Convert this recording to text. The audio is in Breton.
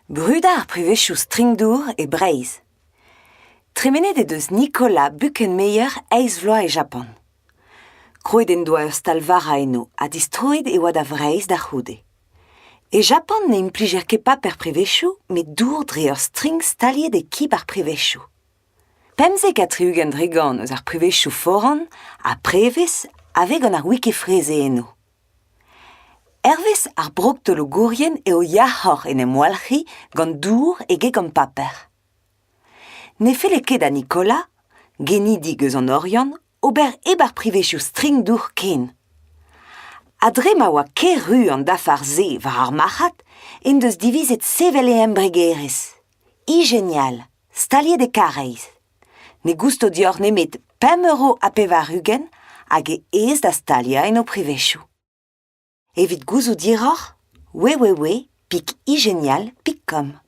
Bruda ar pruvechou Stringdour e Breizh. Tremenet eus Nicolas Buckenmeyer eiz vloaz e Japan. Kroet en doa ur stalvara eno, a distroet e oa da Breizh da c'houde. E Japan ne implijer ket pa per pruvechou, met dour dre ur string staliet e kib ar pruvechou. Pemzek a triugen dregan eus ar pruvechou foran, a prevez, ave gant ar wikifreze eno. Hervez ar brokdologourien eo yac'hoc'h en em walc'hi gant dour ege gant paper. Ne fele ket a Nicolas, geni dig eus an orion, ober eb ar privechou Stringdour ken. Adre ma oa ket ru an dafar ze war ar machat en deus divizet sevel e embregerez. I genial, staliet e kareiz. Ne gusto dior nemet €5 a pevar ugen hag e ez da stalia en o privechou. Evit gouzout diroc'h, we, pik igenial, pik kom.